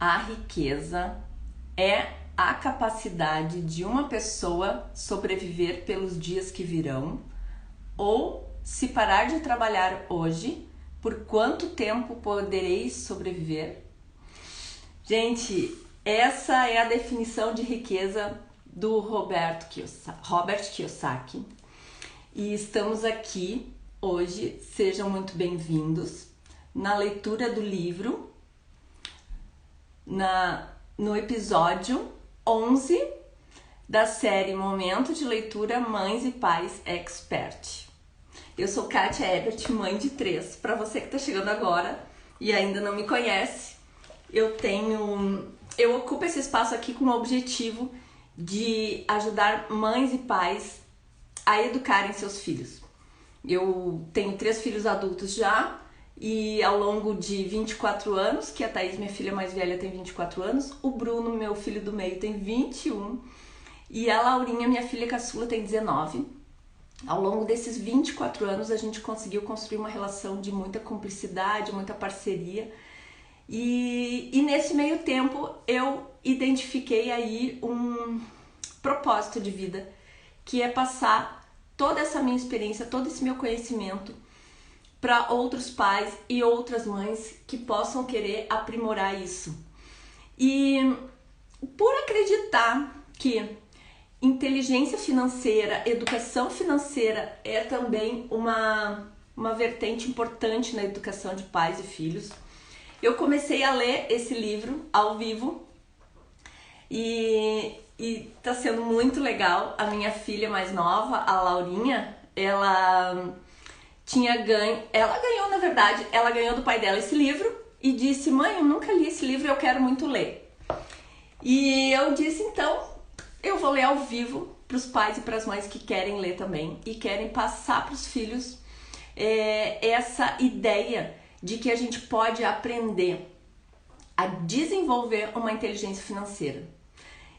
A riqueza é a capacidade de uma pessoa sobreviver pelos dias que virão, ou se parar de trabalhar hoje, por quanto tempo podereis sobreviver? Gente, essa é a definição de riqueza do Robert Kiyosaki. E estamos aqui hoje, sejam muito bem-vindos, na leitura do livro, no episódio 11 da série Momento de Leitura Mães e Pais Expert. Eu sou Kátia Ebert, mãe de 3. Para você que está chegando agora e ainda não me conhece, eu ocupo esse espaço aqui com o objetivo de ajudar mães e pais a educarem seus filhos. Eu tenho 3 filhos adultos já e ao longo de 24 anos, que a Thaís, minha filha mais velha, tem 24 anos, o Bruno, meu filho do meio, tem 21 e a Laurinha, minha filha caçula, tem 19. Ao longo desses 24 anos a gente conseguiu construir uma relação de muita cumplicidade, muita parceria e nesse meio tempo eu identifiquei aí um propósito de vida, que é passar toda essa minha experiência, todo esse meu conhecimento para outros pais e outras mães que possam querer aprimorar isso. E por acreditar que inteligência financeira, educação financeira é também uma vertente importante na educação de pais e filhos, eu comecei a ler esse livro ao vivo e tá sendo muito legal. A minha filha mais nova, a Laurinha, ela ganhou do pai dela esse livro e disse: mãe, eu nunca li esse livro, eu quero muito ler. E eu disse: então, eu vou ler ao vivo para os pais e para as mães que querem ler também e querem passar para os filhos essa ideia de que a gente pode aprender a desenvolver uma inteligência financeira.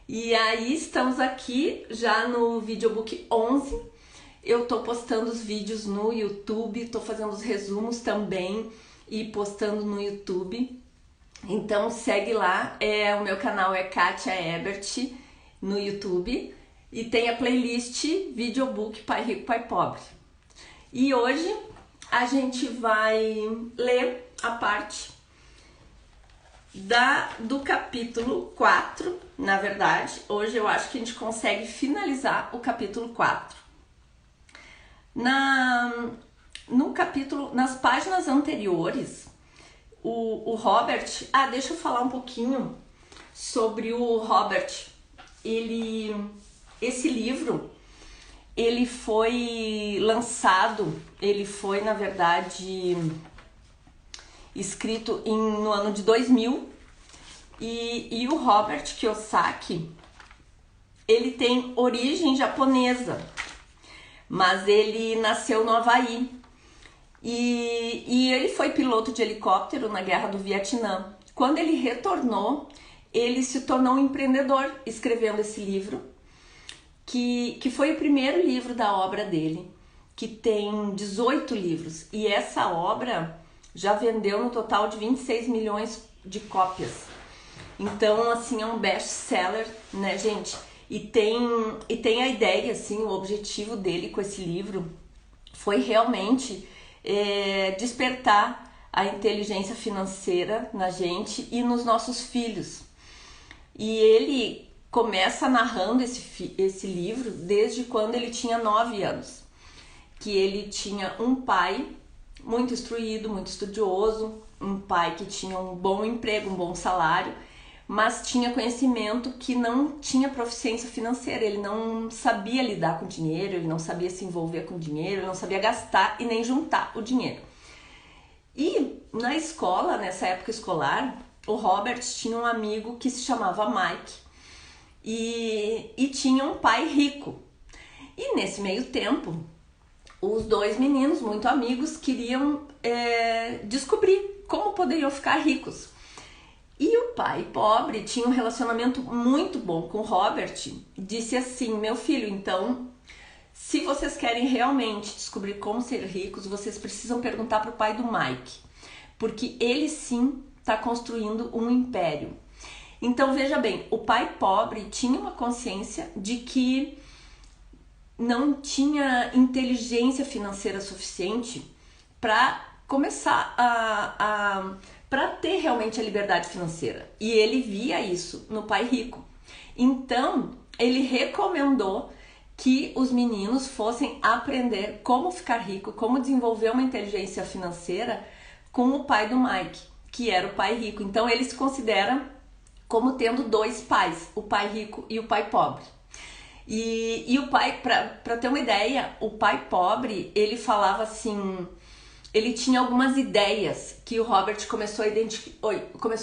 E aí estamos aqui já no videobook 11. Eu tô postando os vídeos no YouTube, tô fazendo os resumos também e postando no YouTube. Então segue lá, o meu canal é Kátia Ebert no YouTube e tem a playlist Videobook Pai Rico, Pai Pobre. E hoje a gente vai ler a parte do capítulo 4, na verdade. Hoje eu acho que a gente consegue finalizar o capítulo 4. No capítulo, nas páginas anteriores, o Robert... deixa eu falar um pouquinho sobre o Robert. Esse livro, ele foi lançado, ele foi, na verdade, escrito no ano de 2000 e o Robert Kiyosaki, ele tem origem japonesa, mas ele nasceu no Havaí e ele foi piloto de helicóptero na Guerra do Vietnã. Quando ele retornou, ele se tornou um empreendedor escrevendo esse livro, que foi o primeiro livro da obra dele, que tem 18 livros. E essa obra já vendeu no total de 26 milhões de cópias. Então, assim, é um best-seller, né, gente? E tem a ideia, assim, o objetivo dele com esse livro foi realmente despertar a inteligência financeira na gente e nos nossos filhos. E ele começa narrando esse livro desde quando ele tinha 9 anos. Que ele tinha um pai muito instruído, muito estudioso, um pai que tinha um bom emprego, um bom salário, mas tinha conhecimento que não tinha proficiência financeira, ele não sabia lidar com dinheiro, ele não sabia se envolver com dinheiro, ele não sabia gastar e nem juntar o dinheiro. E na escola, nessa época escolar, o Robert tinha um amigo que se chamava Mike e tinha um pai rico. E nesse meio tempo, os dois meninos, muito amigos, queriam descobrir como poderiam ficar ricos. E o pai pobre tinha um relacionamento muito bom com o Robert. Disse assim: meu filho, então, se vocês querem realmente descobrir como ser ricos, vocês precisam perguntar para o pai do Mike, porque ele sim está construindo um império. Então veja bem, o pai pobre tinha uma consciência de que não tinha inteligência financeira suficiente para começar para ter realmente a liberdade financeira. E ele via isso no pai rico. Então, ele recomendou que os meninos fossem aprender como ficar rico, como desenvolver uma inteligência financeira com o pai do Mike, que era o pai rico. Então, ele se considera como tendo dois pais, o pai rico e o pai pobre. E o pai, para ter uma ideia, o pai pobre, ele falava assim, ele tinha algumas ideias que o Robert começou a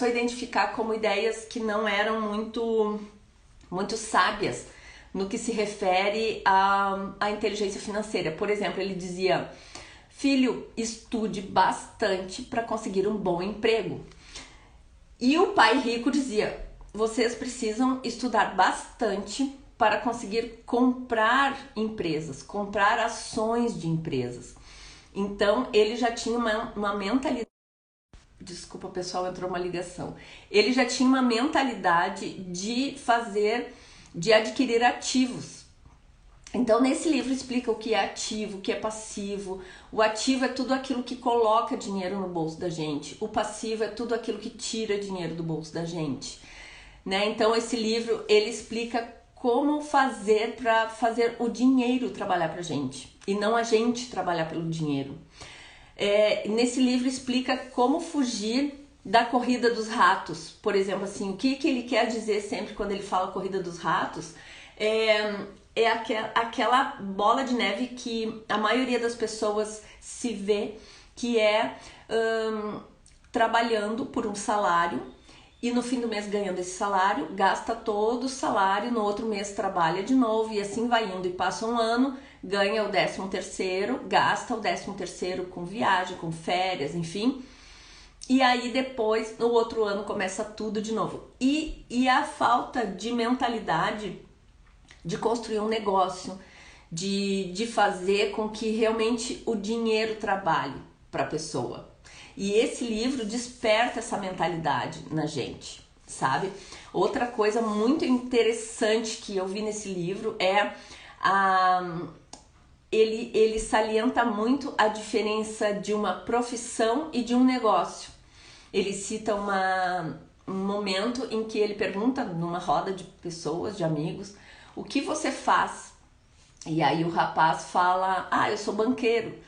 identificar como ideias que não eram muito sábias no que se refere à inteligência financeira. Por exemplo, ele dizia: filho, estude bastante para conseguir um bom emprego. E o pai rico dizia: vocês precisam estudar bastante para conseguir comprar empresas, comprar ações de empresas. Então, ele já tinha uma mentalidade... Desculpa, pessoal, entrou uma ligação. Ele já tinha uma mentalidade de adquirir ativos. Então, nesse livro explica o que é ativo, o que é passivo. O ativo é tudo aquilo que coloca dinheiro no bolso da gente. O passivo é tudo aquilo que tira dinheiro do bolso da gente. Né? Então, esse livro, ele explica como fazer para fazer o dinheiro trabalhar pra gente e não a gente trabalhar pelo dinheiro. Nesse livro explica como fugir da corrida dos ratos. Por exemplo, assim, o que ele quer dizer sempre quando ele fala corrida dos ratos é aquela bola de neve que a maioria das pessoas se vê, que é trabalhando por um salário e no fim do mês ganhando esse salário, gasta todo o salário, no outro mês trabalha de novo e assim vai indo, e passa um ano, ganha o 13º, gasta o 13º com viagem, com férias, enfim, e aí depois, no outro ano, começa tudo de novo. E a falta de mentalidade de construir um negócio, de fazer com que realmente o dinheiro trabalhe para a pessoa. E esse livro desperta essa mentalidade na gente, sabe? Outra coisa muito interessante que eu vi nesse livro é ele salienta muito a diferença de uma profissão e de um negócio. Ele cita um momento em que ele pergunta numa roda de pessoas, de amigos, o que você faz? E aí o rapaz fala: eu sou banqueiro.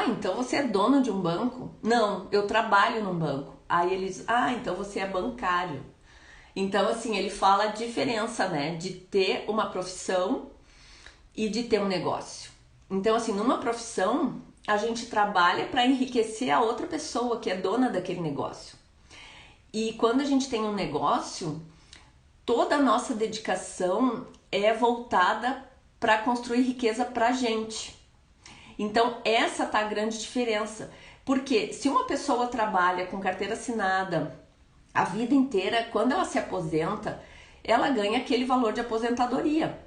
Então você é dono de um banco? Não, eu trabalho num banco. Aí ele diz: então você é bancário. Então, assim, ele fala a diferença, né, de ter uma profissão e de ter um negócio. Então, assim, numa profissão, a gente trabalha para enriquecer a outra pessoa que é dona daquele negócio. E quando a gente tem um negócio, toda a nossa dedicação é voltada para construir riqueza para a gente. Então, essa tá a grande diferença. Porque se uma pessoa trabalha com carteira assinada a vida inteira, quando ela se aposenta, ela ganha aquele valor de aposentadoria,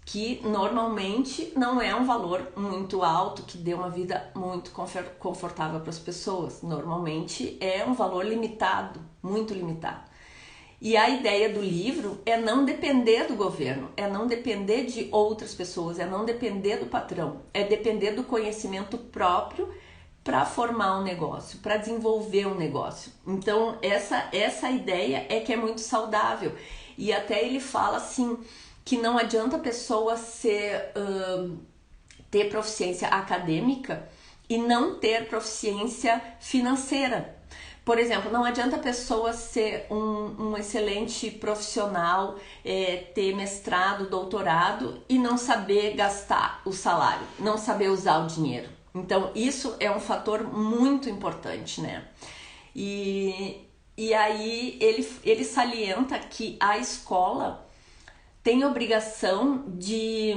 que normalmente não é um valor muito alto, que dê uma vida muito confortável para as pessoas. Normalmente é um valor limitado, muito limitado. E a ideia do livro é não depender do governo, é não depender de outras pessoas, é não depender do patrão, é depender do conhecimento próprio para formar um negócio, para desenvolver um negócio. Então, essa ideia é que é muito saudável. E até ele fala assim, que não adianta a pessoa ter proficiência acadêmica e não ter proficiência financeira. Por exemplo, não adianta a pessoa ser um excelente profissional, ter mestrado, doutorado e não saber gastar o salário, não saber usar o dinheiro. Então, isso é um fator muito importante, né? E aí ele salienta que a escola tem obrigação de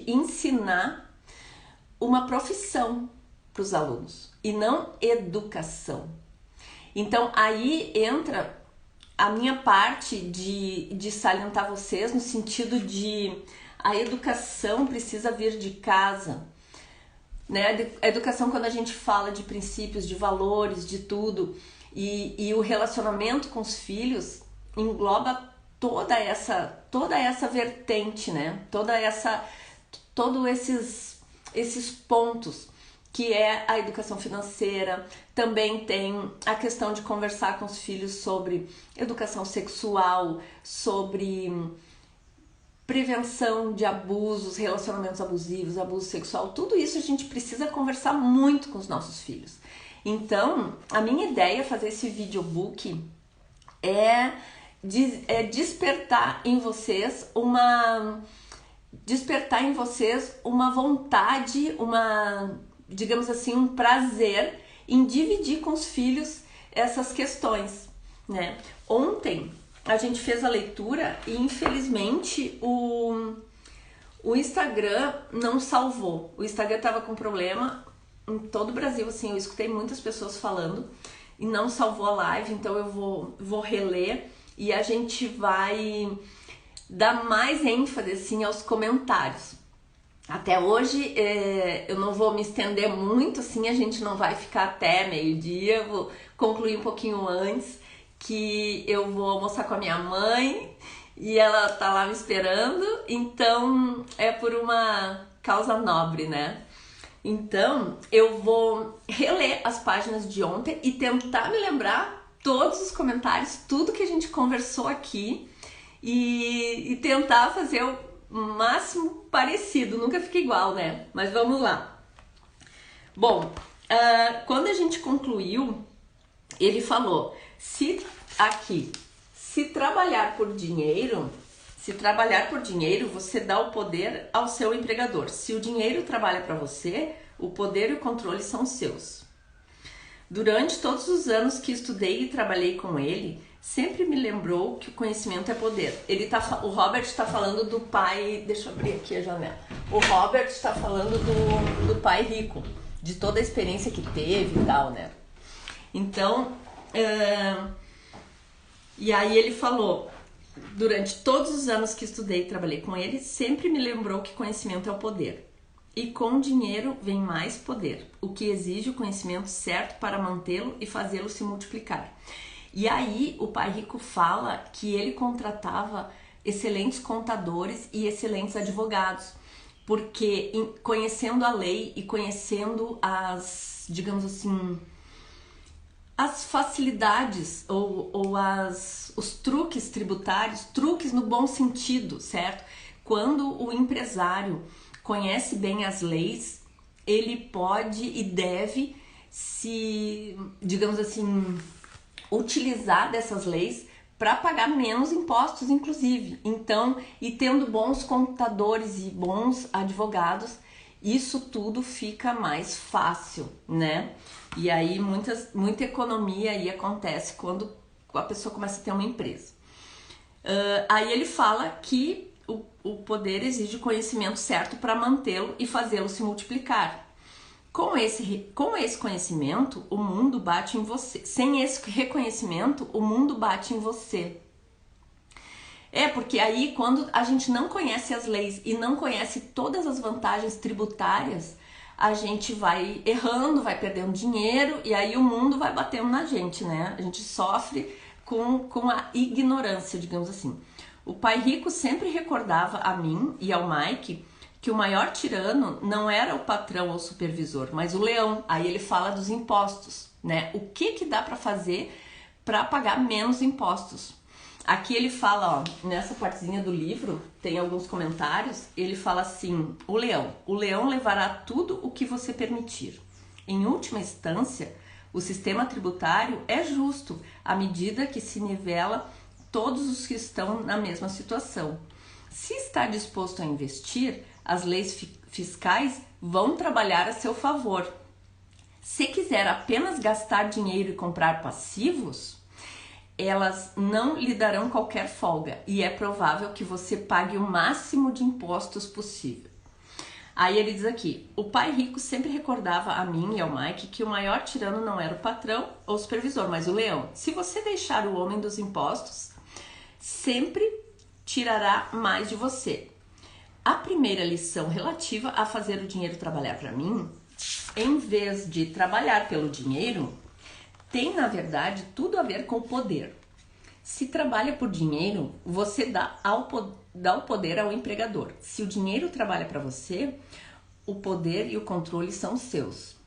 ensinar uma profissão para os alunos e não educação. Então aí entra a minha parte de salientar vocês no sentido de a educação precisa vir de casa, né? A educação, quando a gente fala de princípios, de valores, de tudo, E o relacionamento com os filhos engloba toda essa vertente, né? Todos esses pontos, que é a educação financeira. Também tem a questão de conversar com os filhos sobre educação sexual, sobre prevenção de abusos, relacionamentos abusivos, abuso sexual. Tudo isso a gente precisa conversar muito com os nossos filhos. Então, a minha ideia fazer esse videobook é despertar em vocês uma vontade, digamos assim, um prazer em dividir com os filhos essas questões, né? Ontem a gente fez a leitura e infelizmente o Instagram não salvou. O Instagram estava com problema em todo o Brasil, assim, eu escutei muitas pessoas falando e não salvou a live, então eu vou reler e a gente vai dar mais ênfase, assim, aos comentários. Até hoje eu não vou me estender muito, assim, a gente não vai ficar até meio-dia, vou concluir um pouquinho antes, que eu vou almoçar com a minha mãe e ela tá lá me esperando, então é por uma causa nobre, né? Então eu vou reler as páginas de ontem e tentar me lembrar todos os comentários, tudo que a gente conversou aqui e tentar fazer o máximo parecido, nunca fica igual, né? Mas vamos lá. Bom, quando a gente concluiu, ele falou, se trabalhar por dinheiro, você dá o poder ao seu empregador. Se o dinheiro trabalha para você, o poder e o controle são seus. Durante todos os anos que estudei e trabalhei com ele, sempre me lembrou que o conhecimento é poder. O Robert está falando do pai... Deixa eu abrir aqui a janela. O Robert está falando do pai rico, de toda a experiência que teve e tal, né? Então, e aí ele falou, durante todos os anos que estudei e trabalhei com ele, sempre me lembrou que conhecimento é o poder. E com dinheiro vem mais poder, o que exige o conhecimento certo para mantê-lo e fazê-lo se multiplicar. E aí o pai rico fala que ele contratava excelentes contadores e excelentes advogados, porque conhecendo a lei e conhecendo digamos assim, as facilidades ou os truques tributários, truques no bom sentido, certo? Quando o empresário conhece bem as leis, ele pode e deve digamos assim, utilizar dessas leis para pagar menos impostos, inclusive. Então, e tendo bons contadores e bons advogados, isso tudo fica mais fácil, né? E aí muita economia aí acontece quando a pessoa começa a ter uma empresa. Aí ele fala que o poder exige o conhecimento certo para mantê-lo e fazê-lo se multiplicar. Com esse conhecimento, o mundo bate em você. Sem esse reconhecimento, o mundo bate em você. Porque aí quando a gente não conhece as leis e não conhece todas as vantagens tributárias, a gente vai errando, vai perdendo dinheiro e aí o mundo vai batendo na gente, né? A gente sofre com a ignorância, digamos assim. O pai rico sempre recordava a mim e ao Mike que o maior tirano não era o patrão ou o supervisor, mas o leão. Aí ele fala dos impostos, né? O que dá para fazer para pagar menos impostos? Aqui ele fala, ó, nessa partezinha do livro, tem alguns comentários, ele fala assim, o leão levará tudo o que você permitir. Em última instância, o sistema tributário é justo, à medida que se nivela todos os que estão na mesma situação. Se está disposto a investir, as leis fiscais vão trabalhar a seu favor. Se quiser apenas gastar dinheiro e comprar passivos, elas não lhe darão qualquer folga e é provável que você pague o máximo de impostos possível. Aí ele diz aqui, o pai rico sempre recordava a mim e ao Mike que o maior tirano não era o patrão ou o supervisor, mas o leão. Se você deixar o homem dos impostos, sempre tirará mais de você. A primeira lição relativa a fazer o dinheiro trabalhar para mim, em vez de trabalhar pelo dinheiro, tem, na verdade, tudo a ver com o poder. Se trabalha por dinheiro, você dá o poder ao empregador. Se o dinheiro trabalha para você, o poder e o controle são seus.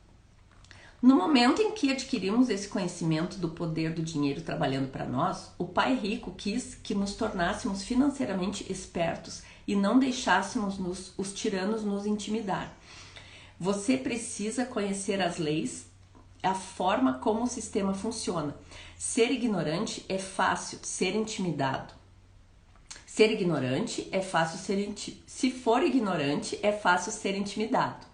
No momento em que adquirimos esse conhecimento do poder do dinheiro trabalhando para nós, o pai rico quis que nos tornássemos financeiramente espertos e não deixássemos os tiranos nos intimidar. Você precisa conhecer as leis, a forma como o sistema funciona. Ser ignorante é fácil ser intimidado. Ser ignorante é fácil Se for ignorante, é fácil ser intimidado.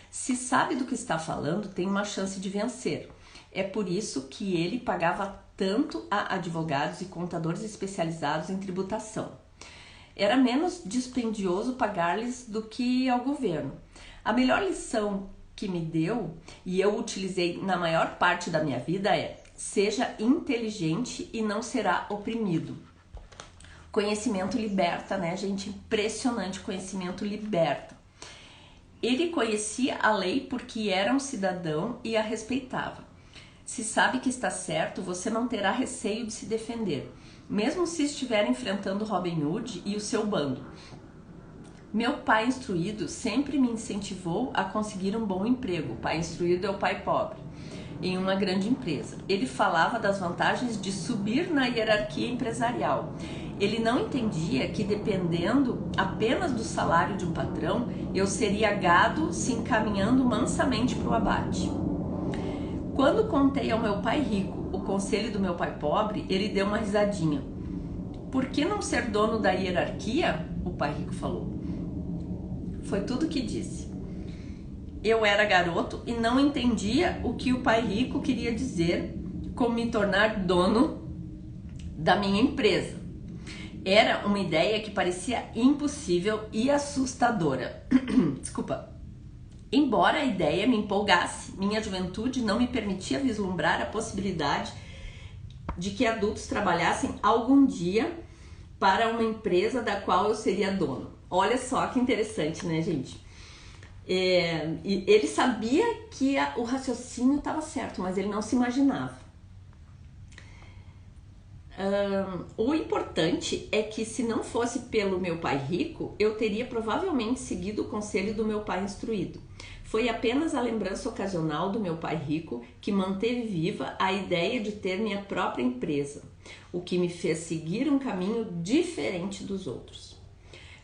Se sabe do que está falando, tem uma chance de vencer. É por isso que ele pagava tanto a advogados e contadores especializados em tributação. Era menos dispendioso pagar-lhes do que ao governo. A melhor lição que me deu, e eu utilizei na maior parte da minha vida, é: seja inteligente e não será oprimido. Conhecimento liberta, né, gente? Impressionante, conhecimento liberta. Ele conhecia a lei porque era um cidadão e a respeitava. Se sabe que está certo, você não terá receio de se defender, mesmo se estiver enfrentando Robin Hood e o seu bando. Meu pai instruído sempre me incentivou a conseguir um bom emprego. O pai instruído é o pai pobre, em uma grande empresa. Ele falava das vantagens de subir na hierarquia empresarial. Ele não entendia que, dependendo apenas do salário de um patrão, eu seria gado se encaminhando mansamente para o abate. Quando contei ao meu pai rico o conselho do meu pai pobre, ele deu uma risadinha. Por que não ser dono da hierarquia? O pai rico falou. Foi tudo que disse. Eu era garoto e não entendia o que o pai rico queria dizer com me tornar dono da minha empresa. Era uma ideia que parecia impossível e assustadora. Desculpa. Embora a ideia me empolgasse, minha juventude não me permitia vislumbrar a possibilidade de que adultos trabalhassem algum dia para uma empresa da qual eu seria dono. Olha só que interessante, né, gente? E ele sabia que o raciocínio estava certo, mas ele não se imaginava. O importante é que, se não fosse pelo meu pai rico, eu teria provavelmente seguido o conselho do meu pai instruído. Foi apenas a lembrança ocasional do meu pai rico que manteve viva a ideia de ter minha própria empresa, o que me fez seguir um caminho diferente dos outros.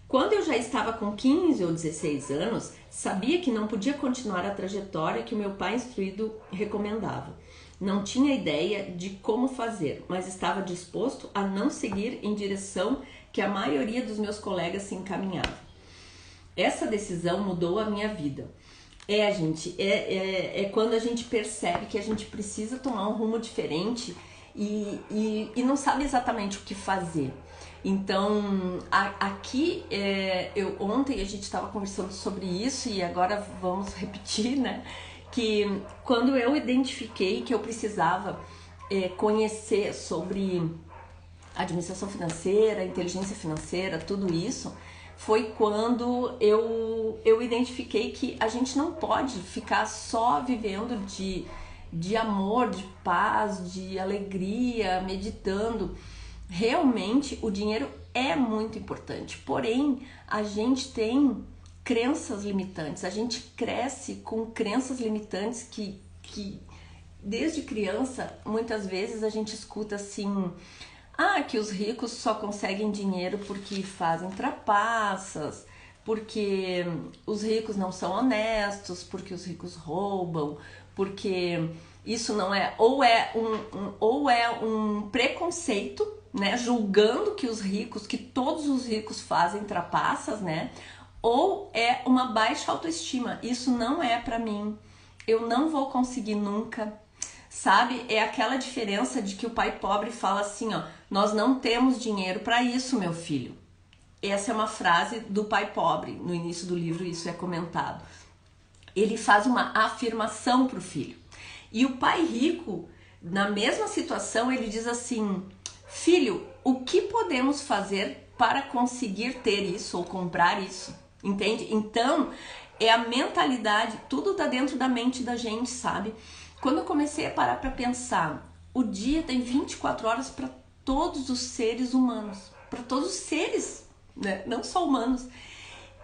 Quando eu já estava com 15 ou 16 anos, sabia que não podia continuar a trajetória que o meu pai instruído recomendava. Não tinha ideia de como fazer, mas estava disposto a não seguir em direção que a maioria dos meus colegas se encaminhava. Essa decisão mudou a minha vida. Gente, é quando a gente percebe que a gente precisa tomar um rumo diferente e não sabe exatamente o que fazer. Então, aqui, ontem a gente estava conversando sobre isso e agora vamos repetir, né? Que quando eu identifiquei que eu precisava conhecer sobre administração financeira, inteligência financeira, tudo isso, foi quando eu identifiquei que a gente não pode ficar só vivendo de amor, de paz, de alegria, meditando. Realmente o dinheiro é muito importante, porém a gente tem crenças limitantes, a gente cresce com crenças limitantes que desde criança muitas vezes a gente escuta assim, que os ricos só conseguem dinheiro porque fazem trapaças, porque os ricos não são honestos, porque os ricos roubam, porque isso não é, ou é um preconceito, né, julgando que todos os ricos fazem trapaças, né, ou é uma baixa autoestima. Isso não é pra mim, eu não vou conseguir nunca, sabe? É aquela diferença de que o pai pobre fala assim, nós não temos dinheiro para isso, meu filho. Essa é uma frase do pai pobre, no início do livro isso é comentado. Ele faz uma afirmação pro filho. E o pai rico, na mesma situação, ele diz assim, filho, o que podemos fazer para conseguir ter isso ou comprar isso? Entende? Então, É a mentalidade, tudo tá dentro da mente da gente, sabe? Quando eu comecei a parar para pensar, o dia tem 24 horas para todos os seres humanos, para todos os seres, né? Não só humanos.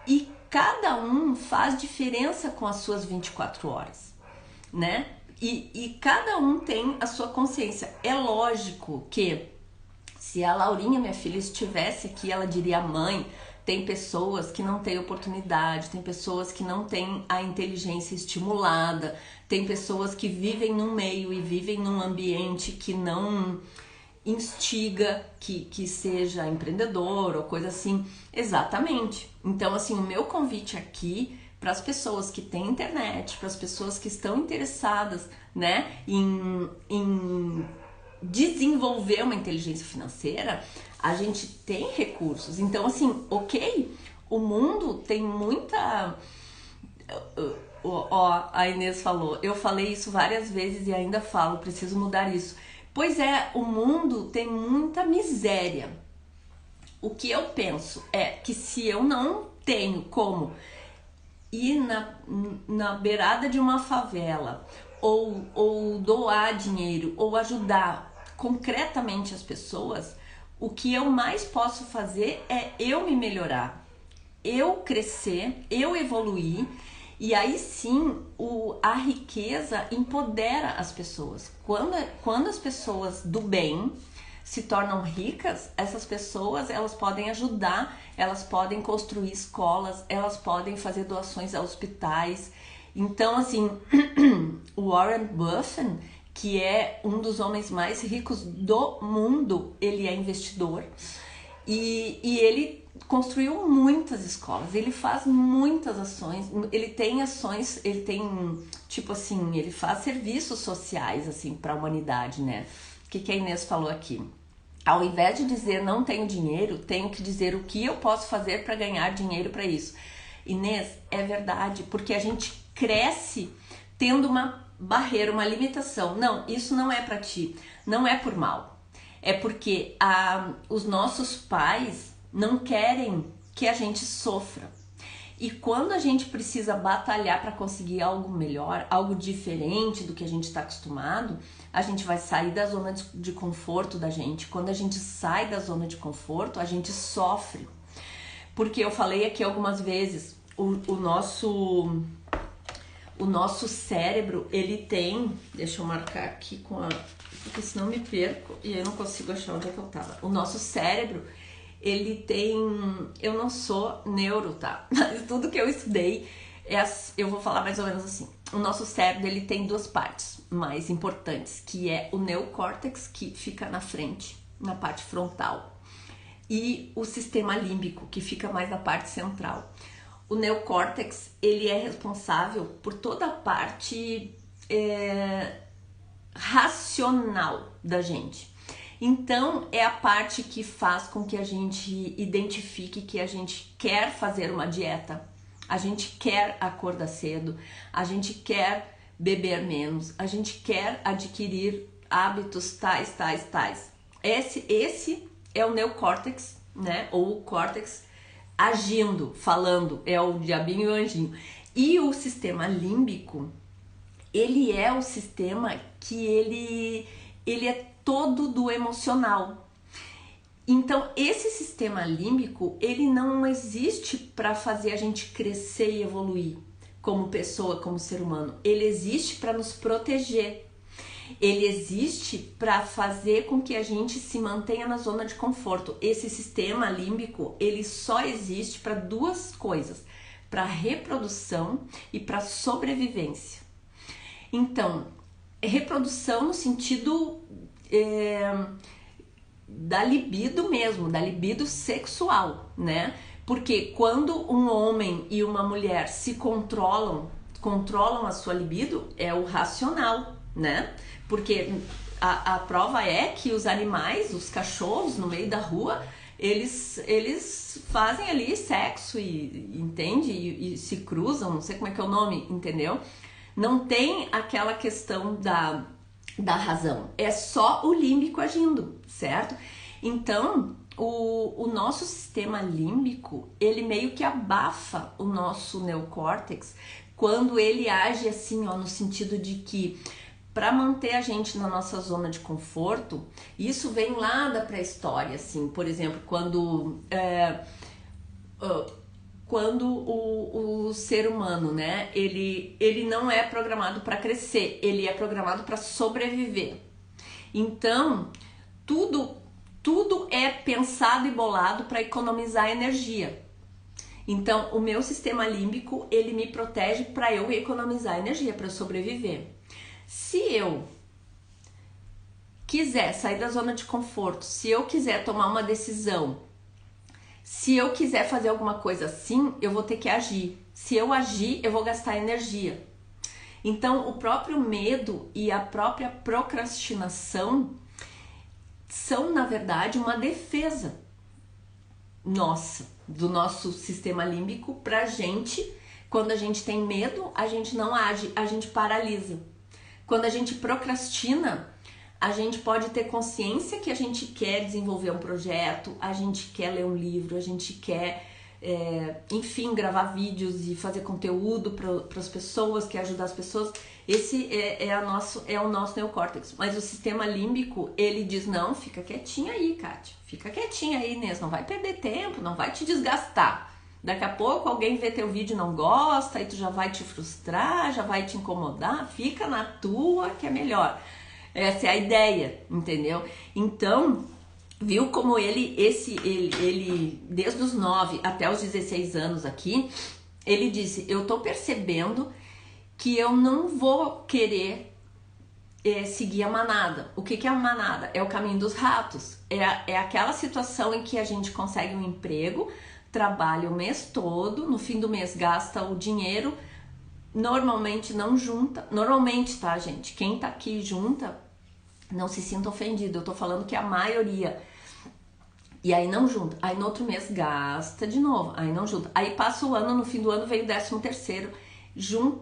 E cada um faz diferença com as suas 24 horas, né? E cada um tem a sua consciência. É lógico que se a Laurinha, minha filha, estivesse aqui, ela diria: mãe, tem pessoas que não têm oportunidade, tem pessoas que não têm a inteligência estimulada, tem pessoas que vivem num meio e vivem num ambiente que não instiga que seja empreendedor ou coisa assim. Exatamente. Então, assim, o meu convite aqui para as pessoas que têm internet, para as pessoas que estão interessadas, né, em desenvolver uma inteligência financeira, a gente tem recursos. Então, assim, ok, o mundo tem muita... Ó, a Inês falou, eu falei isso várias vezes e ainda falo, preciso mudar isso. Pois é, o mundo tem muita miséria. O que eu penso é que se eu não tenho como ir na beirada de uma favela ou doar dinheiro ou ajudar concretamente as pessoas, o que eu mais posso fazer é eu me melhorar, eu crescer, eu evoluir. E aí sim, a riqueza empodera as pessoas. Quando as pessoas do bem se tornam ricas, essas pessoas, elas podem ajudar, elas podem construir escolas, elas podem fazer doações a hospitais. Então, assim, o Warren Buffett, que é um dos homens mais ricos do mundo, ele é investidor e ele construiu muitas escolas, ele faz muitas ações, ele tem ações, ele tem, tipo assim, ele faz serviços sociais, assim, para a humanidade, né? O que a Inês falou aqui? Ao invés de dizer não tenho dinheiro, tenho que dizer o que eu posso fazer para ganhar dinheiro para isso. Inês, é verdade, porque a gente cresce tendo uma barreira, uma limitação. Não, isso não é para ti, não é por mal. É porque os nossos pais não querem que a gente sofra. E quando a gente precisa batalhar para conseguir algo melhor, algo diferente do que a gente está acostumado, a gente vai sair da zona de conforto da gente. Quando a gente sai da zona de conforto, a gente sofre. Porque eu falei aqui algumas vezes, o nosso cérebro, ele tem... Deixa eu marcar aqui porque senão me perco e eu não consigo achar onde é que eu tava. O nosso cérebro, ele tem... Eu não sou neuro, tá? Mas tudo que eu estudei, eu vou falar mais ou menos assim. O nosso cérebro, ele tem duas partes mais importantes, que é o neocórtex, que fica na frente, na parte frontal, e o sistema límbico, que fica mais na parte central. O neocórtex, ele é responsável por toda a parte racional da gente. Então, é a parte que faz com que a gente identifique que a gente quer fazer uma dieta, a gente quer acordar cedo, a gente quer beber menos, a gente quer adquirir hábitos tais. Esse é o neocórtex, né? Ou o córtex agindo, falando, é o diabinho e o anjinho. E o sistema límbico, ele é o sistema que ele é todo do emocional. Então, esse sistema límbico, ele não existe para fazer a gente crescer e evoluir como pessoa, como ser humano. Ele existe para nos proteger. Ele existe para fazer com que a gente se mantenha na zona de conforto. Esse sistema límbico, ele só existe para duas coisas: para reprodução e para sobrevivência. Então, reprodução no sentido da libido mesmo, da libido sexual, né? Porque quando um homem e uma mulher se controlam a sua libido, é o racional, né? Porque a prova é que os animais, os cachorros no meio da rua, eles fazem ali sexo entende? E se cruzam, não sei como é que é o nome, entendeu? Não tem aquela questão da razão, é só o límbico agindo, certo? Então, o nosso sistema límbico, ele meio que abafa o nosso neocórtex quando ele age assim, ó, no sentido de que para manter a gente na nossa zona de conforto, isso vem lá da pré-história, assim, por exemplo, quando o ser humano, né, ele não é programado para crescer, ele é programado para sobreviver. Então, tudo é pensado e bolado para economizar energia. Então, o meu sistema límbico, ele me protege para eu economizar energia, para eu sobreviver. Se eu quiser sair da zona de conforto, se eu quiser tomar uma decisão, se eu quiser fazer alguma coisa assim, eu vou ter que agir. Se eu agir, eu vou gastar energia. Então, o próprio medo e a própria procrastinação são, na verdade, uma defesa nossa, do nosso sistema límbico pra gente. Quando a gente tem medo, a gente não age, a gente paralisa. Quando a gente procrastina, a gente pode ter consciência que a gente quer desenvolver um projeto, a gente quer ler um livro, a gente quer, enfim, gravar vídeos e fazer conteúdo para as pessoas, quer ajudar as pessoas. Esse é o nosso neocórtex. Mas o sistema límbico, ele diz, não, fica quietinha aí, Kátia. Fica quietinha aí, Inês, não vai perder tempo, não vai te desgastar. Daqui a pouco alguém vê teu vídeo e não gosta, aí tu já vai te frustrar, já vai te incomodar, fica na tua que é melhor. Essa é a ideia, entendeu? Então, viu como ele desde os 9 até os 16 anos aqui, ele disse, eu tô percebendo que eu não vou querer seguir a manada. O que é a manada? É o caminho dos ratos. É aquela situação em que a gente consegue um emprego, trabalha o mês todo, no fim do mês gasta o dinheiro, normalmente não junta. Normalmente, tá, gente? Quem tá aqui junta, não se sinta ofendido. Eu tô falando que a maioria. E aí não junta. Aí no outro mês gasta de novo. Aí não junta. Aí passa o ano, no fim do ano vem o 13º.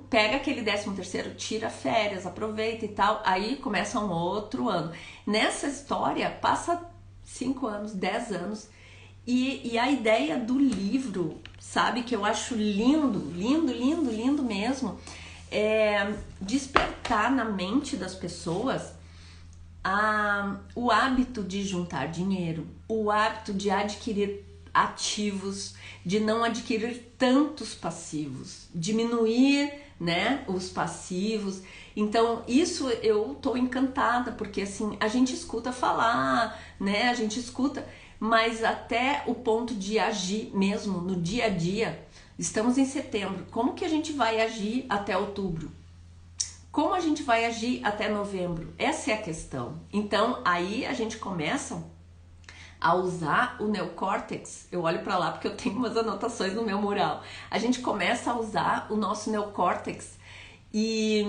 Pega aquele 13º, tira férias, aproveita e tal. Aí começa um outro ano. Nessa história, passa 5 anos, 10 anos. E a ideia do livro, sabe, que eu acho lindo, lindo, lindo, lindo mesmo, é despertar na mente das pessoas o hábito de juntar dinheiro, o hábito de adquirir ativos, de não adquirir tantos passivos, diminuir, né, os passivos. Então isso eu tô encantada, porque assim, a gente escuta falar, né, a gente escuta, mas até o ponto de agir mesmo no dia a dia. Estamos em setembro, como que a gente vai agir até outubro? Como a gente vai agir até novembro? Essa é a questão. Então, aí a gente começa a usar o neocórtex. Eu olho para lá porque eu tenho umas anotações no meu mural. A gente começa a usar o nosso neocórtex e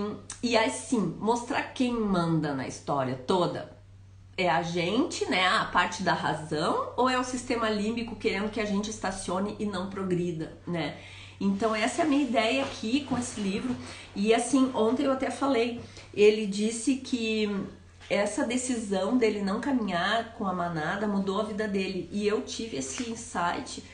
assim, mostrar quem manda na história toda. É a gente, né, a parte da razão, ou é o sistema límbico querendo que a gente estacione e não progrida, né? Então essa é a minha ideia aqui com esse livro. E assim, ontem eu até falei, ele disse que essa decisão dele não caminhar com a manada mudou a vida dele. E eu tive esse insight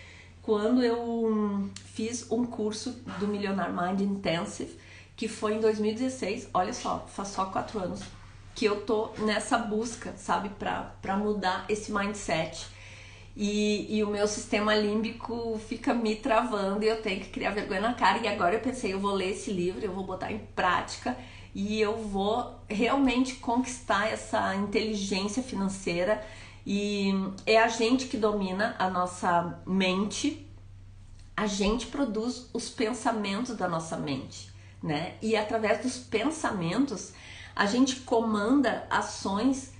quando eu fiz um curso do Millionaire Mind Intensive, que foi em 2016, olha só, faz só 4 anos, que eu tô nessa busca, sabe, pra mudar esse mindset. E o meu sistema límbico fica me travando e eu tenho que criar vergonha na cara. E agora eu pensei, eu vou ler esse livro, eu vou botar em prática e eu vou realmente conquistar essa inteligência financeira. E é a gente que domina a nossa mente, a gente produz os pensamentos da nossa mente, né? E através dos pensamentos a gente comanda ações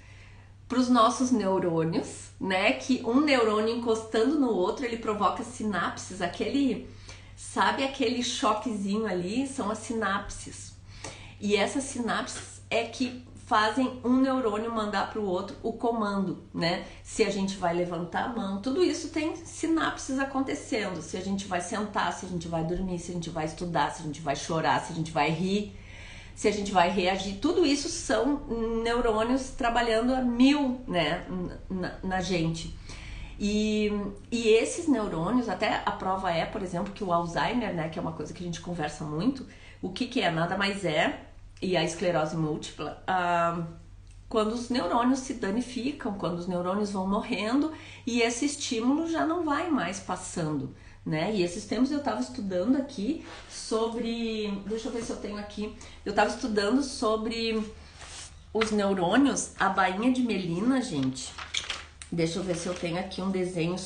para os nossos neurônios, né? Que um neurônio encostando no outro, ele provoca sinapses, sabe aquele choquezinho ali? São as sinapses. E essas sinapses é que fazem um neurônio mandar para o outro o comando, né? Se a gente vai levantar a mão, tudo isso tem sinapses acontecendo. Se a gente vai sentar, se a gente vai dormir, se a gente vai estudar, se a gente vai chorar, se a gente vai rir, se a gente vai reagir, tudo isso são neurônios trabalhando a 1000, né, na gente. E esses neurônios, até a prova é, por exemplo, que o Alzheimer, né, que é uma coisa que a gente conversa muito, o que é? Nada mais é, e a esclerose múltipla, quando os neurônios se danificam, quando os neurônios vão morrendo e esse estímulo já não vai mais passando, né? E esses tempos eu estava estudando aqui sobre, deixa eu ver se eu tenho aqui, eu estava estudando sobre os neurônios, a bainha de mielina, gente. Deixa eu ver se eu tenho aqui um desenho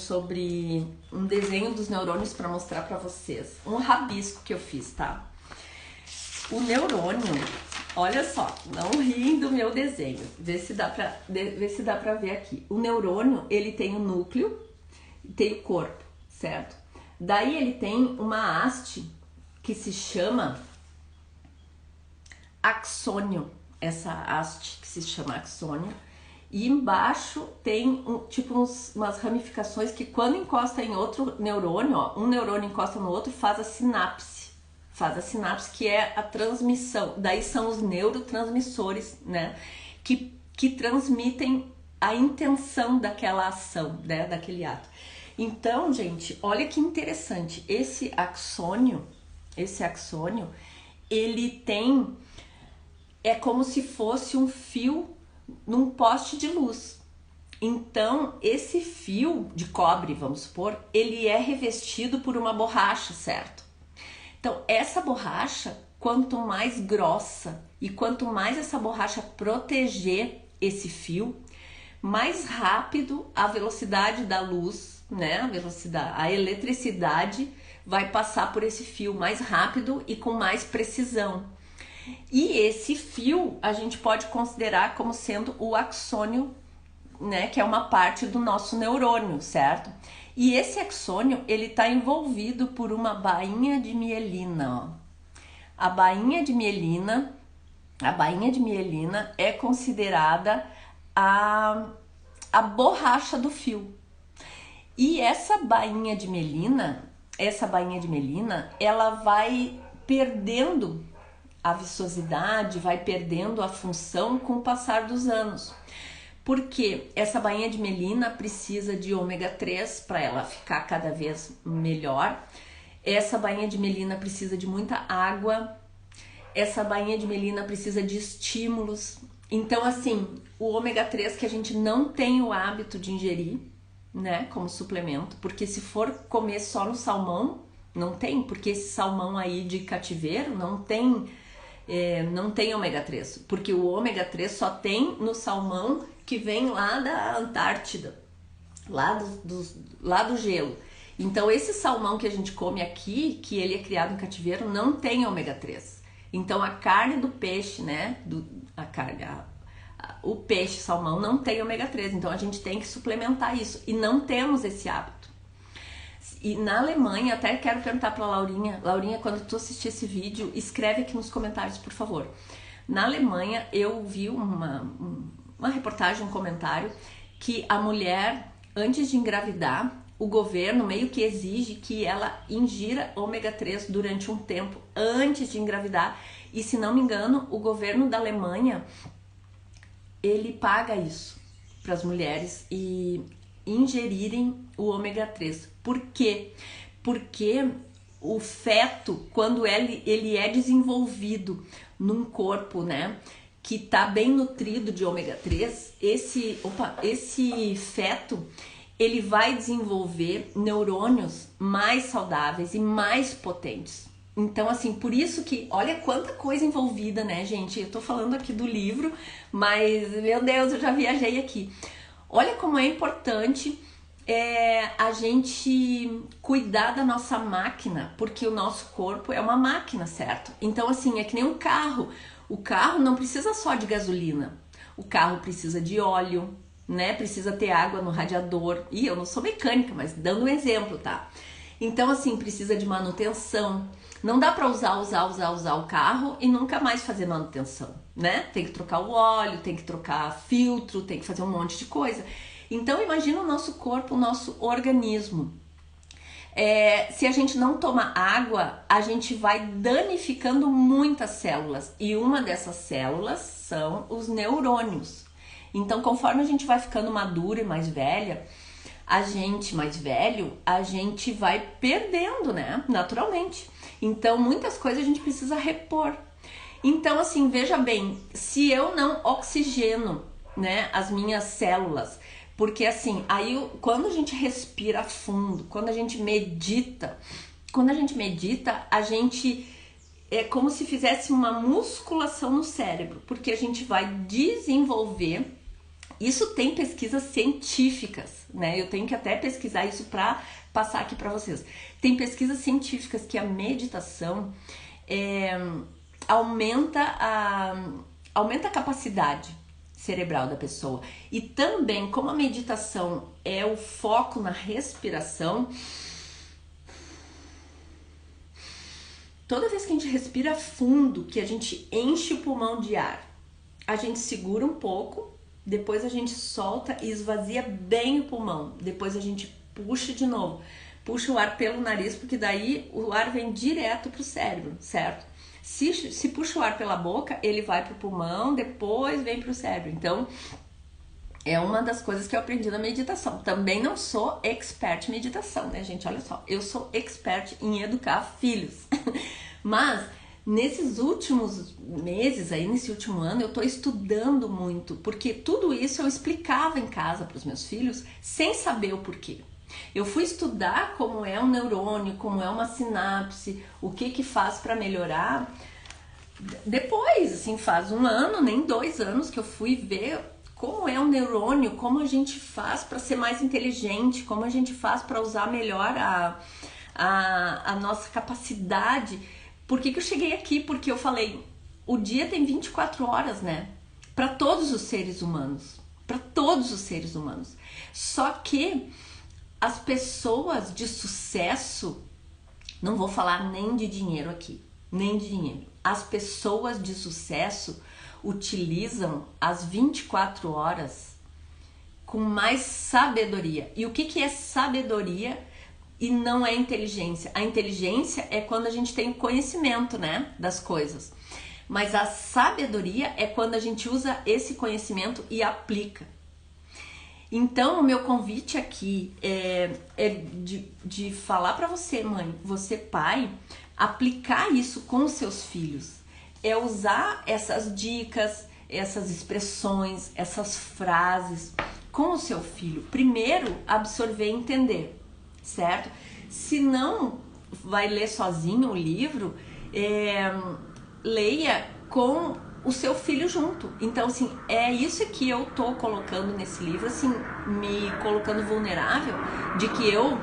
dos neurônios para mostrar para vocês. Um rabisco que eu fiz, tá? O neurônio, olha só, não riem do meu desenho. Vê se dá pra ver aqui. O neurônio, ele tem o núcleo e tem o corpo, certo? Daí ele tem uma haste que se chama axônio. Essa haste que se chama axônio. E embaixo tem umas ramificações que quando encosta em outro neurônio, ó, um neurônio encosta no outro, faz a sinapse. Faz a sinapse, que é a transmissão. Daí são os neurotransmissores, né? Que transmitem a intenção daquela ação, né? Daquele ato. Então, gente, olha que interessante. Esse axônio, ele tem... É como se fosse um fio num poste de luz. Então, esse fio de cobre, vamos supor, ele é revestido por uma borracha, certo? Então, essa borracha, quanto mais grossa e quanto mais essa borracha proteger esse fio, mais rápido a velocidade da luz, né? A eletricidade vai passar por esse fio mais rápido e com mais precisão. E esse fio a gente pode considerar como sendo o axônio, né, que é uma parte do nosso neurônio, certo? E esse axônio, ele está envolvido por uma bainha de mielina, ó. A bainha de mielina é considerada a borracha do fio. E essa bainha de mielina, ela vai perdendo a viçosidade, vai perdendo a função com o passar dos anos. Porque essa bainha de mielina precisa de ômega 3 para ela ficar cada vez melhor. Essa bainha de mielina precisa de muita água. Essa bainha de mielina precisa de estímulos. Então, assim, o ômega 3 que a gente não tem o hábito de ingerir, né, como suplemento, porque se for comer só no salmão, não tem, porque esse salmão aí de cativeiro não tem ômega 3, porque o ômega 3 só tem no salmão que vem lá da Antártida, lá do gelo. Então esse salmão que a gente come aqui, que ele é criado em cativeiro, não tem ômega 3. Então a carne do peixe, né, o peixe salmão não tem ômega 3, então a gente tem que suplementar isso e não temos esse hábito. E na Alemanha, até quero perguntar para Laurinha, quando tu assistir esse vídeo, escreve aqui nos comentários, por favor. Na Alemanha, eu vi uma reportagem, um comentário, que a mulher, antes de engravidar, o governo meio que exige que ela ingira ômega 3 durante um tempo antes de engravidar. E se não me engano, o governo da Alemanha, ele paga isso para as mulheres e ingerirem o ômega 3. Por quê? Porque o feto, quando ele é desenvolvido num corpo, né, que tá bem nutrido de ômega 3, esse feto, ele vai desenvolver neurônios mais saudáveis e mais potentes. Então, assim, por isso que, olha quanta coisa envolvida, né, gente? Eu tô falando aqui do livro, mas, meu Deus, eu já viajei aqui. Olha como é importante a gente cuidar da nossa máquina, porque o nosso corpo é uma máquina, certo? Então, assim, é que nem um carro. O carro não precisa só de gasolina. O carro precisa de óleo, né? Precisa ter água no radiador. E eu não sou mecânica, mas dando um exemplo, tá? Então, assim, precisa de manutenção. Não dá para usar o carro e nunca mais fazer manutenção, né? Tem que trocar o óleo, tem que trocar filtro, tem que fazer um monte de coisa. Então, imagina o nosso corpo, o nosso organismo. Se a gente não toma água, a gente vai danificando muitas células. E uma dessas células são os neurônios. Então, conforme a gente vai ficando madura e mais velha, a gente mais velho, a gente vai perdendo, né? Naturalmente. Então, muitas coisas a gente precisa repor. Então, assim, veja bem, se eu não oxigeno, né, as minhas células, porque assim, aí quando a gente respira fundo, quando a gente medita, a gente é como se fizesse uma musculação no cérebro, porque a gente vai desenvolver. Isso tem pesquisas científicas, né? Eu tenho que até pesquisar isso para passar aqui para vocês. Tem pesquisas científicas que a meditação aumenta a capacidade cerebral da pessoa. E também, como a meditação é o foco na respiração, toda vez que a gente respira fundo, que a gente enche o pulmão de ar, a gente segura um pouco, depois a gente solta e esvazia bem o pulmão. Depois a gente puxa de novo. Puxa o ar pelo nariz, porque daí o ar vem direto pro cérebro, certo? Se puxa o ar pela boca, ele vai pro pulmão, depois vem pro cérebro. Então, é uma das coisas que eu aprendi na meditação. Também não sou expert em meditação, né, gente? Olha só, eu sou expert em educar filhos. Mas nesses últimos meses aí, nesse último ano, eu tô estudando muito, porque tudo isso eu explicava em casa para os meus filhos sem saber o porquê. Eu fui estudar como é um neurônio, como é uma sinapse, o que faz para melhorar. Depois, assim, faz 1 ano, nem 2 anos que eu fui ver como é um neurônio, como a gente faz para ser mais inteligente, como a gente faz para usar melhor a nossa capacidade. Por que eu cheguei aqui? Porque eu falei, o dia tem 24 horas, né? Para todos os seres humanos. Para todos os seres humanos. Só que as pessoas de sucesso, não vou falar nem de dinheiro aqui, nem de dinheiro. As pessoas de sucesso utilizam as 24 horas com mais sabedoria. E o que é sabedoria? E não é inteligência. A inteligência é quando a gente tem conhecimento, né, das coisas. Mas a sabedoria é quando a gente usa esse conhecimento e aplica. Então, o meu convite aqui é de falar para você, mãe, você pai, aplicar isso com os seus filhos. É usar essas dicas, essas expressões, essas frases com o seu filho. Primeiro, absorver e entender. Certo? Se não vai ler sozinho o livro, leia com o seu filho junto. Então, assim, é isso que eu tô colocando nesse livro, assim, me colocando vulnerável de que eu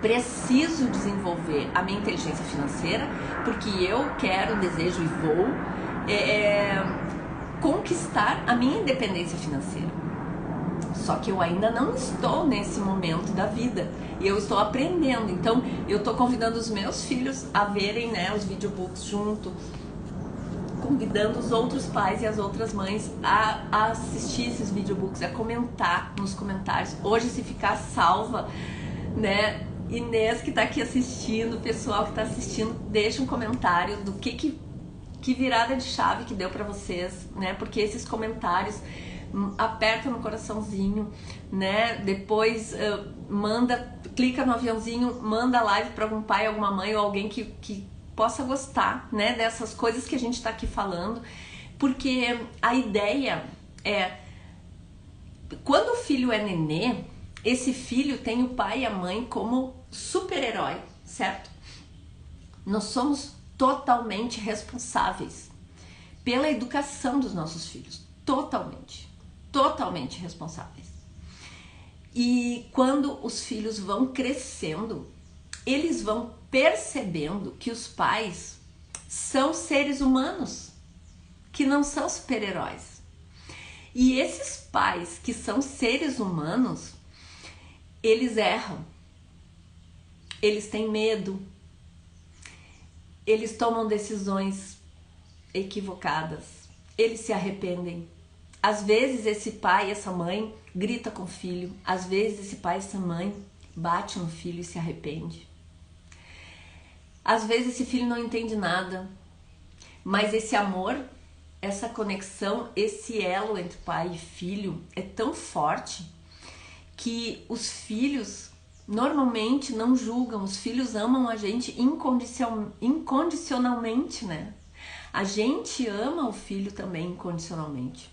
preciso desenvolver a minha inteligência financeira, porque eu quero, desejo e vou conquistar a minha independência financeira. Só que eu ainda não estou nesse momento da vida e eu estou aprendendo. Então eu estou convidando os meus filhos a verem, né, os videobooks junto, convidando os outros pais e as outras mães a assistir esses videobooks, a comentar nos comentários. Hoje, se ficar salva, né, Inês que está aqui assistindo, o pessoal que está assistindo, deixa um comentário do que virada de chave que deu para vocês, né? Porque esses comentários aperta no coraçãozinho, né? Depois clica no aviãozinho, manda live para algum pai, alguma mãe ou alguém que possa gostar, né? Dessas coisas que a gente está aqui falando, porque a ideia é, quando o filho é nenê, esse filho tem o pai e a mãe como super-herói, certo? Nós somos totalmente responsáveis pela educação dos nossos filhos, totalmente responsáveis. E quando os filhos vão crescendo, eles vão percebendo que os pais são seres humanos, que não são super-heróis. E esses pais que são seres humanos, eles erram, eles têm medo, eles tomam decisões equivocadas, eles se arrependem. Às vezes esse pai e essa mãe grita com o filho, às vezes esse pai e essa mãe bate no filho e se arrepende. Às vezes esse filho não entende nada, mas esse amor, essa conexão, esse elo entre pai e filho é tão forte que os filhos normalmente não julgam, os filhos amam a gente incondicionalmente, né? A gente ama o filho também incondicionalmente.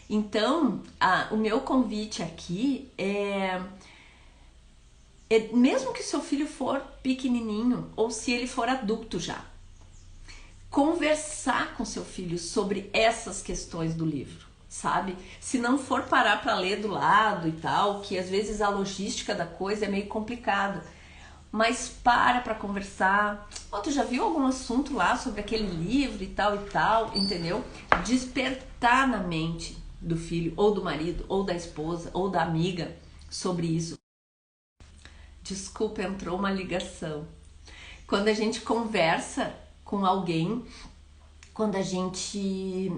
Então, o meu convite aqui é mesmo que seu filho for pequenininho ou se ele for adulto já, conversar com seu filho sobre essas questões do livro, sabe? Se não for parar para ler do lado e tal, que às vezes a logística da coisa é meio complicada, mas para conversar. Tu já viu algum assunto lá sobre aquele livro e tal, entendeu? Despertar na mente do filho, ou do marido, ou da esposa, ou da amiga sobre isso. Desculpa, entrou uma ligação. Quando a gente conversa com alguém, quando a gente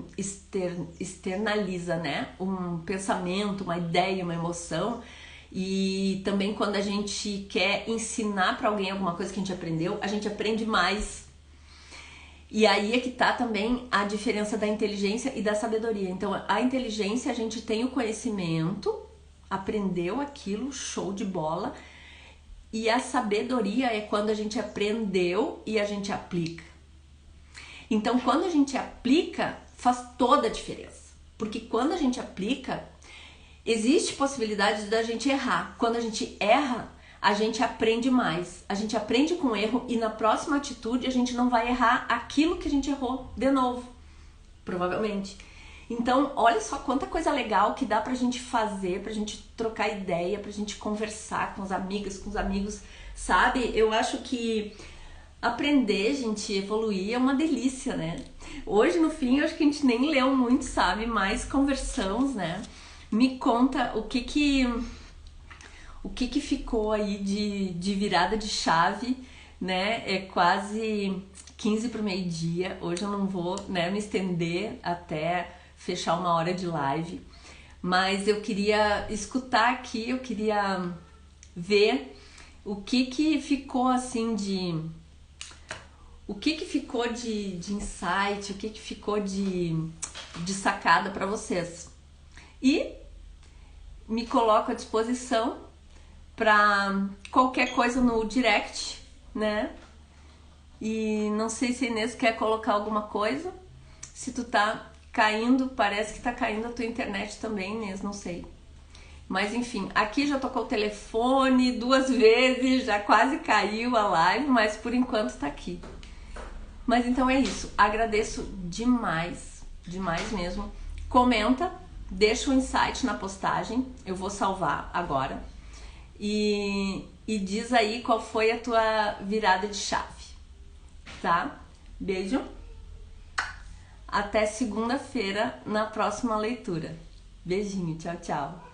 externaliza, né, um pensamento, uma ideia, uma emoção, e também quando a gente quer ensinar para alguém alguma coisa que a gente aprendeu, a gente aprende mais. E aí é que tá também a diferença da inteligência e da sabedoria. Então, a inteligência, a gente tem o conhecimento, aprendeu aquilo, show de bola. E a sabedoria é quando a gente aprendeu e a gente aplica. Então, quando a gente aplica, faz toda a diferença. Porque quando a gente aplica, existe possibilidade da gente errar. Quando a gente erra, a gente aprende mais. A gente aprende com o erro e na próxima atitude a gente não vai errar aquilo que a gente errou de novo. Provavelmente. Então, olha só quanta coisa legal que dá pra gente fazer, pra gente trocar ideia, pra gente conversar com as amigas, com os amigos, sabe? Eu acho que aprender, gente, evoluir é uma delícia, né? Hoje, no fim, eu acho que a gente nem leu muito, sabe? Mas conversamos, né? Me conta o que ficou aí de virada de chave, né? É quase 15 para o meio-dia. Hoje eu não vou, né, me estender até fechar 1 hora de live, mas eu queria escutar aqui, eu queria ver o que ficou assim o que ficou de insight, o que ficou de sacada para vocês. E me coloco à disposição para qualquer coisa no direct, né? E não sei se a Inês quer colocar alguma coisa. Se tu tá caindo, parece que tá caindo a tua internet também, Inês, não sei. Mas enfim, aqui já tocou o telefone 2 vezes, já quase caiu a live, mas por enquanto tá aqui. Mas então é isso, agradeço demais, demais mesmo. Comenta, deixa um insight na postagem, eu vou salvar agora. E diz aí qual foi a tua virada de chave, tá? Beijo. Até segunda-feira na próxima leitura. Beijinho, tchau, tchau.